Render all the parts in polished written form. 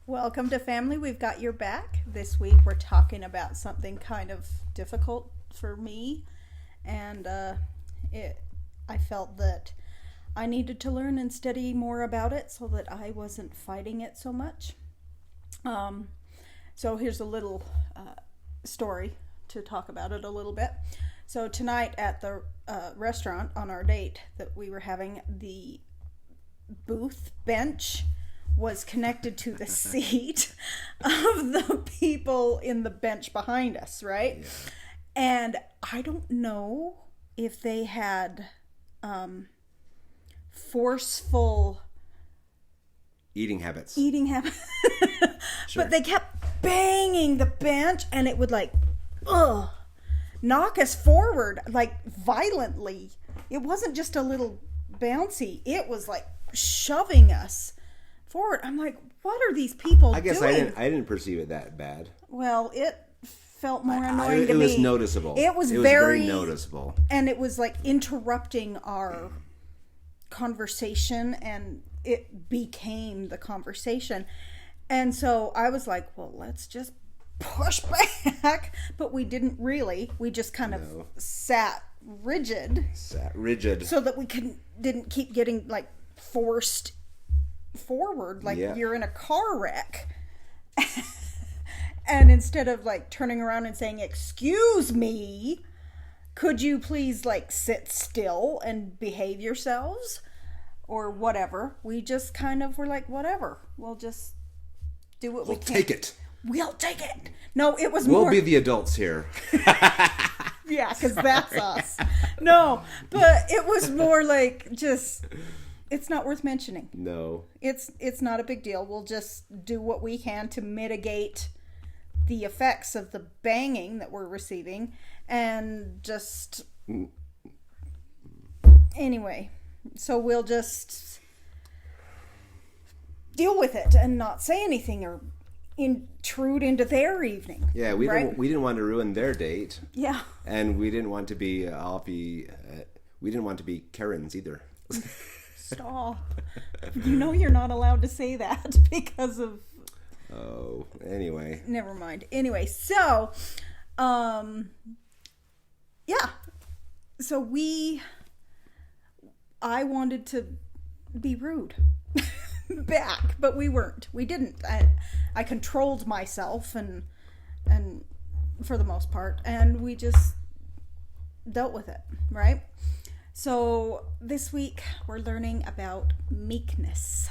Welcome to Family. We've got your back. This week we're talking about something kind of difficult for me, and I felt that I needed to learn and study more about it so that I wasn't fighting it so much. So here's a little story to talk about it a little bit. So tonight at the restaurant on our date that we were having, the booth bench was connected to the seat of the people in the bench behind us, right? Yeah. And I don't know if they had forceful eating habits. Sure. But they kept banging the bench, and it would knock us forward violently. It wasn't just a little bouncy. It was like shoving us forward. I'm like, what are these people I guess doing? I didn't perceive it that bad. Well, it felt more annoying to me. It was noticeable. It was very noticeable. And it was like interrupting our conversation, and it became the conversation. And so I was like, well, let's just push back. But we didn't really. We just kind of sat rigid. So that we didn't keep getting forced forward you're in a car wreck. And instead of turning around and saying, excuse me, could you please sit still and behave yourselves or whatever, we just kind of were like, whatever, we'll just do what we can. We'll take it. No, it was We'll be the adults here. Yeah, because that's us. No, but it was more just, it's not worth mentioning. No. It's not a big deal. We'll just do what we can to mitigate the effects of the banging that we're receiving, and just anyway, so we'll just deal with it and not say anything or intrude into their evening. Yeah, we didn't want to ruin their date. Yeah. And we didn't want to be we didn't want to be Karens either. Stop. You know you're not allowed to say that because of... Oh, anyway. Never mind. Anyway, so, yeah. So I wanted to be rude back, but we weren't. We didn't. I controlled myself and for the most part, and we just dealt with it, right? So this week we're learning about meekness.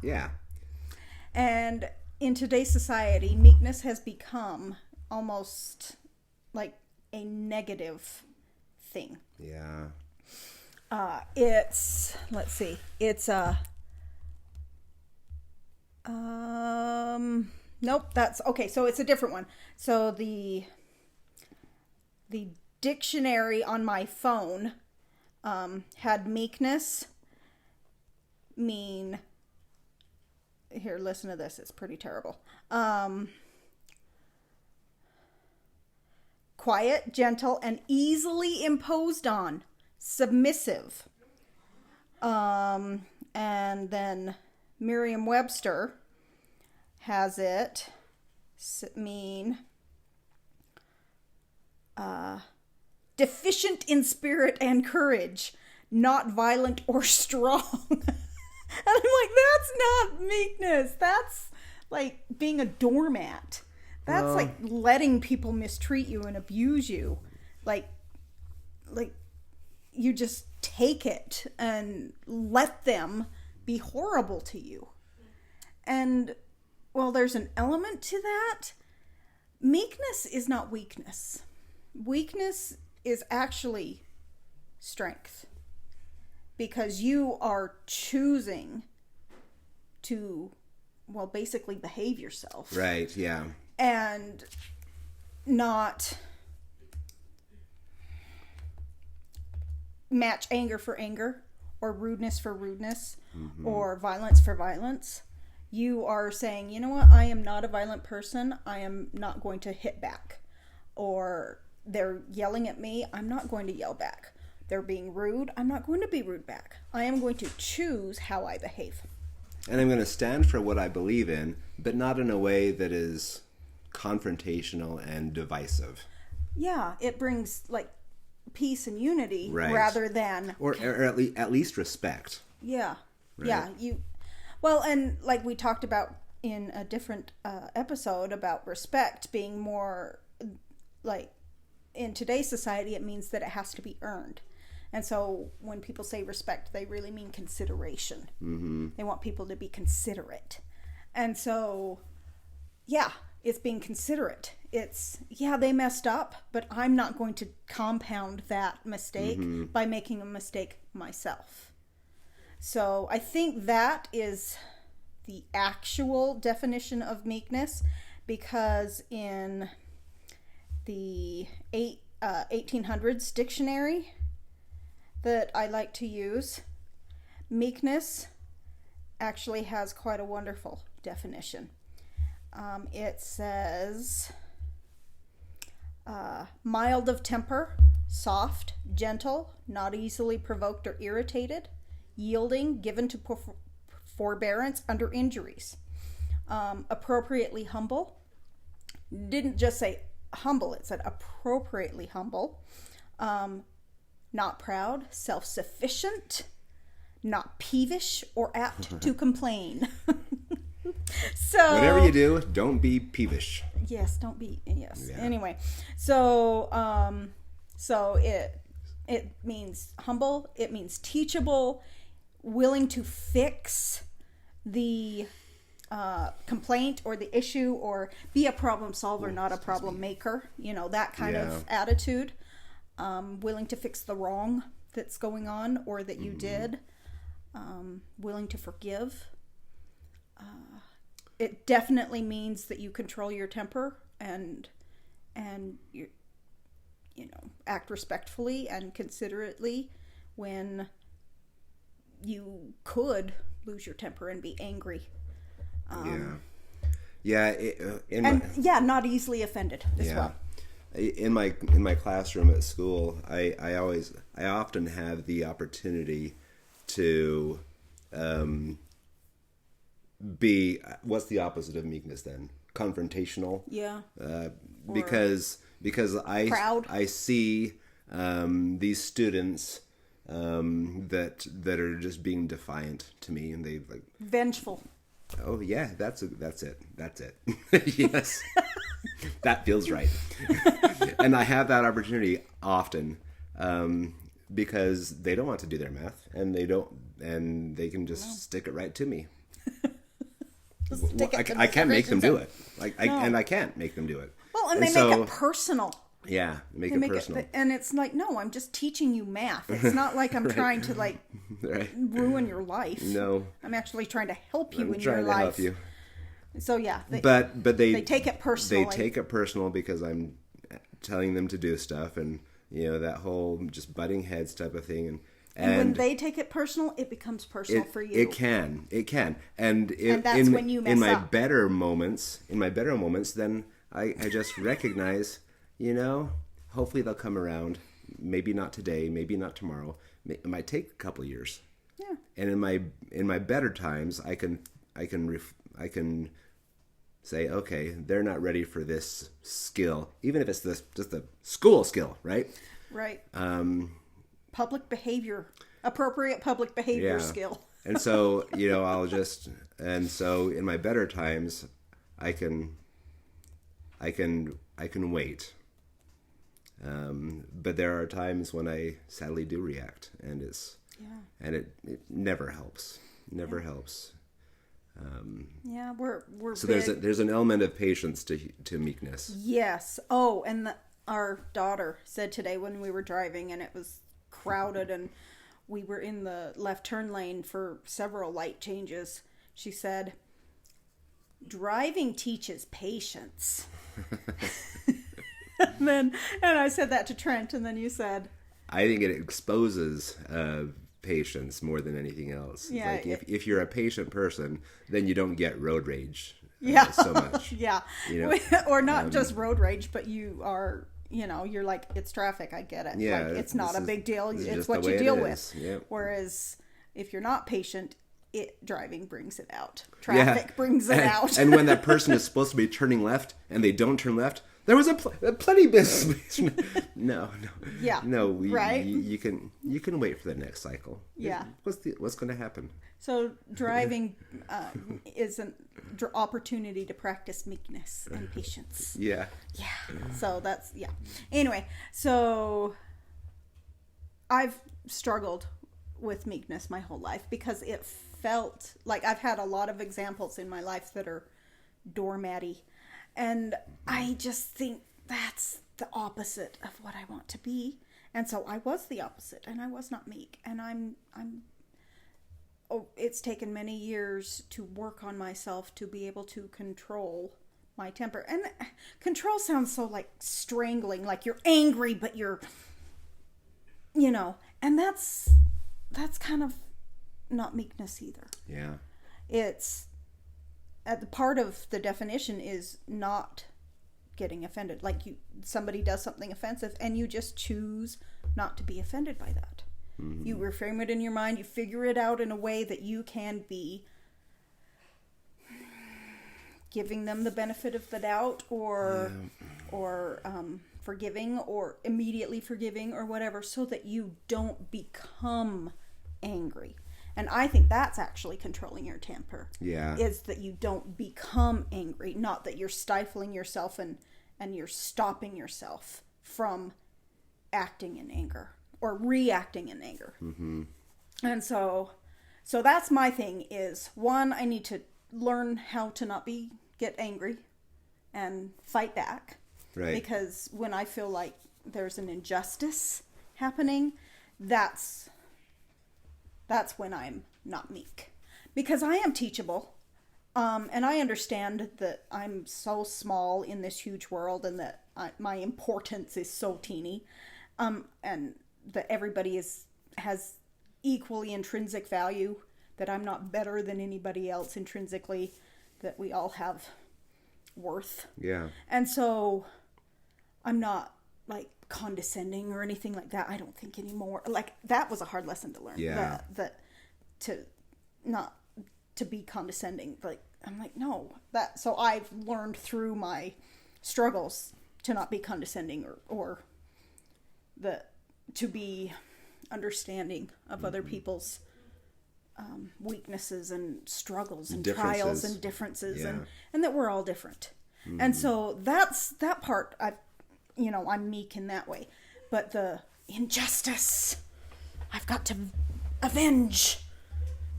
Yeah. And in today's society, meekness has become almost like a negative thing. Yeah. Nope, that's okay. So it's a different one. So the dictionary on my phone had meekness mean, here, listen to this, it's pretty terrible. Quiet, gentle, and easily imposed on, submissive. And then Merriam-Webster has it mean deficient in spirit and courage, not violent or strong. And I'm like, that's not meekness. That's like being a doormat. That's like letting people mistreat you and abuse you. Like you just take it and let them be horrible to you. And well, there's an element to that. Meekness is not weakness. Weakness is actually strength, because you are choosing to, well, basically behave yourself. Right, yeah. And not match anger for anger, or rudeness for rudeness, or violence for violence. You are saying, you know what, I am not a violent person. I am not going to hit back. Or they're yelling at me, I'm not going to yell back. They're being rude, I'm not going to be rude back. I am going to choose how I behave. and I'm going to stand for what I believe in, but not in a way that is confrontational and divisive. Yeah, it brings like peace and unity Right. rather than Or at least respect. yeah. Right. Yeah, well, and like we talked about in a different episode about respect being more like in today's society, it means that it has to be earned. And so when people say respect, they really mean consideration. Mm-hmm. They want people to be considerate. And so, yeah, it's being considerate. It's, yeah, they messed up, but I'm not going to compound that mistake by making a mistake myself. So I think that is the actual definition of meekness, because in the 1800s dictionary that I like to use, meekness actually has quite a wonderful definition. It says mild of temper, soft, gentle, not easily provoked or irritated, yielding, given to forbearance under injuries, appropriately humble. Didn't just say humble, it said appropriately humble, not proud, self-sufficient, not peevish or apt to complain. So whatever you do, don't be peevish. Yes, don't be. Yes. Yeah. Anyway, so so it means humble. It means teachable, willing to fix the complaint or the issue, or be a problem solver, not a problem maker. You know, that kind of attitude. Willing to fix the wrong that's going on or that you did. Willing to forgive. It definitely means that you control your temper and you act respectfully and considerately when you could lose your temper and be angry. Not easily offended as well. In my classroom at school, I often have the opportunity to be, what's the opposite of meekness then? Confrontational. Yeah. Because proud. I see these students that are just being defiant to me, and they like vengeful. Oh yeah, that's it. Yes, that feels right. And I have that opportunity often because they don't want to do their math, and they can just stick it right to me. I can't make them do it. And I can't make them do it. Well, and they make it personal. Yeah, make it personal. And it's like, no, I'm just teaching you math. It's not like I'm trying to ruin your life. No, I'm actually trying to help you in your life. Help you. So yeah, but they take it personally. They take it personal because I'm telling them to do stuff, and that whole just butting heads type of thing, and when they take it personal, it becomes personal for you. It can, and that's when you mess up. In my better moments, then I just recognize, hopefully they'll come around. Maybe not today, maybe not tomorrow. It might take a couple of years. Yeah. And in my better times, I can say, okay, they're not ready for this skill, even if it's just a school skill, right? Right. Public behavior, appropriate public behavior skill. And so, so in my better times, I can wait. But there are times when I sadly do react, and it never helps. Never helps. We're so there's an element of patience to meekness. Yes. Oh, and our daughter said today when we were driving and it was crowded and we were in the left turn lane for several light changes, she said, "Driving teaches patience." and I said that to Trent, and then you said, I think it exposes patience more than anything else. Yeah, like if you're a patient person, then you don't get road rage so much. Yeah. Or not just road rage, but you are, you're like, it's traffic, I get it. Yeah, like, it's not a big deal. It's just what the way you deal it with. is. Yep. Whereas if you're not patient, driving brings it out. Traffic brings it out. And when that person is supposed to be turning left and they don't turn left, there was a plenty business. No. Yeah. No, right? you can wait for the next cycle. Yeah. What's going to happen? So driving is an opportunity to practice meekness and patience. Yeah. Yeah. So that's, yeah. Anyway, so I've struggled with meekness my whole life because it felt like I've had a lot of examples in my life that are doormatty. And I just think that's the opposite of what I want to be. And so I was the opposite, and I was not meek. And it's taken many years to work on myself to be able to control my temper. And control sounds so like strangling, like you're angry, but you're, and that's kind of not meekness either. Yeah. It's at the part of the definition is not getting offended. Like somebody does something offensive and you just choose not to be offended by that. Mm-hmm. You reframe it in your mind. You figure it out in a way that you can be giving them the benefit of the doubt or forgiving or immediately forgiving or whatever, so that you don't become angry. And I think that's actually controlling your temper. Yeah. Is that you don't become angry, not that you're stifling yourself and you're stopping yourself from acting in anger or reacting in anger. Mm-hmm. And so that's my thing is, one, I need to learn how to not get angry and fight back. Right. Because when I feel like there's an injustice happening, that's when I'm not meek. Because I am teachable. And I understand that I'm so small in this huge world and that my importance is so teeny. And that everybody has equally intrinsic value, that I'm not better than anybody else intrinsically, that we all have worth. Yeah. And so I'm not like condescending or anything like that. I don't think anymore. Like that was a hard lesson to learn. Yeah. That to not to be condescending. Like I'm like, no. So I've learned through my struggles to not be condescending or to be understanding of other people's weaknesses and struggles and trials and differences, and that we're all different. Mm-hmm. And so that's that part. I'm meek in that way, but the injustice, I've got to avenge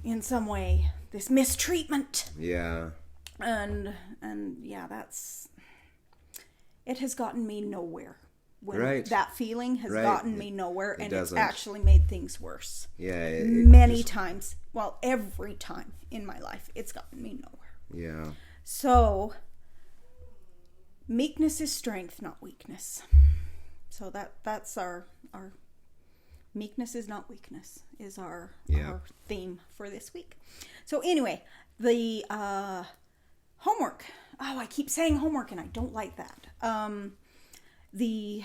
in some way this mistreatment. Yeah. And yeah, it has gotten me nowhere. When that feeling has gotten me nowhere, and it's actually made things worse. Yeah. Many times. Well, every time in my life, it's gotten me nowhere. Yeah. So, meekness is strength, not weakness. So that's our meekness is not weakness is our theme for this week. So anyway, the homework. Oh, I keep saying homework, and I don't like that. The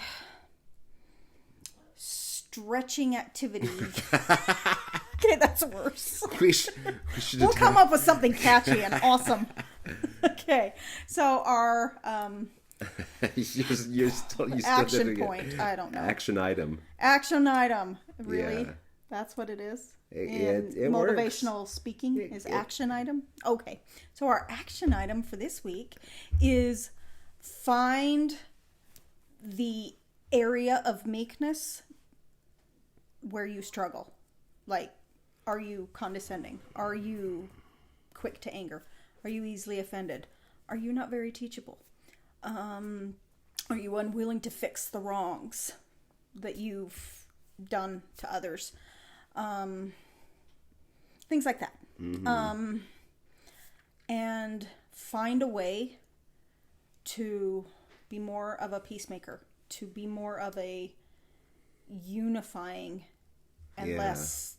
stretching activity. Okay, that's worse. We'll come up with something catchy and awesome. Okay, so our you still action point. I don't know. Action item. Action item. Really? Yeah. That's what it is. It motivational works. Speaking is action item. Okay, so our action item for this week is find the area of meekness where you struggle. Like, are you condescending? Are you quick to anger? Are you easily offended? Are you not very teachable? Are you unwilling to fix the wrongs that you've done to others? Things like that. Mm-hmm. And find a way to be more of a peacemaker, to be more of a unifying and less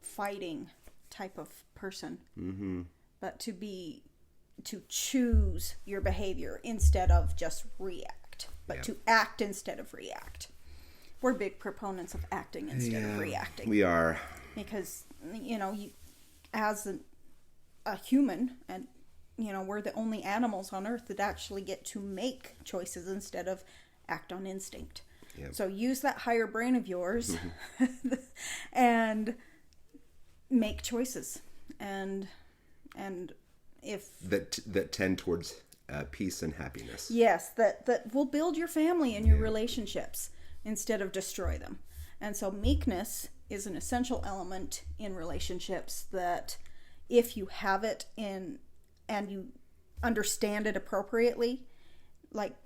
fighting type of person. Mm-hmm. But to choose your behavior instead of just react, but to act instead of react. We're big proponents of acting instead of reacting. We are. Because, as a human, and we're the only animals on earth that actually get to make choices instead of act on instinct. Yeah. So use that higher brain of yours and make choices, and if that tend towards peace and happiness. Yes, that will build your family and your relationships instead of destroy them. And so meekness is an essential element in relationships, that if you have it in and you understand it appropriately, like,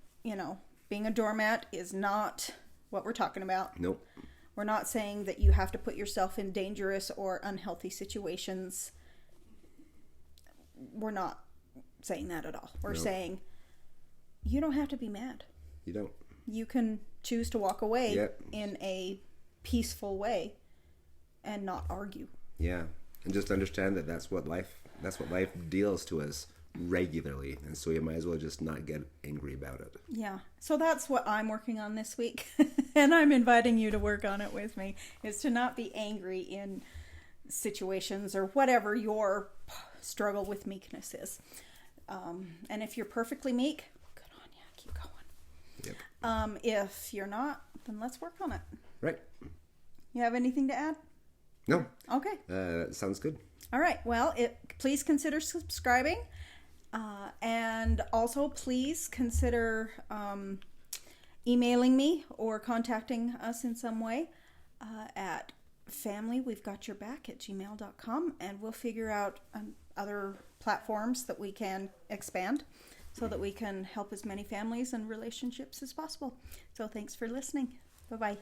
being a doormat is not what we're talking about. Nope. We're not saying that you have to put yourself in dangerous or unhealthy situations. We're not saying that at all. We're saying you don't have to be mad. You don't. You can choose to walk away in a peaceful way and not argue. Yeah. And just understand that that's what life deals to us regularly, and so you might as well just not get angry about it. Yeah. So that's what I'm working on this week, and I'm inviting you to work on it with me, is to not be angry in situations or whatever your struggle with meekness is. And if you're perfectly meek, good on you. Keep going. Yep. If you're not, then let's work on it. Right. You have anything to add? No. Okay. Sounds good. All right. Well, please consider subscribing. And also, please consider emailing me or contacting us in some way at familywevegotyourback@gmail.com, and we'll figure out other platforms that we can expand so that we can help as many families and relationships as possible. So thanks for listening. Bye-bye.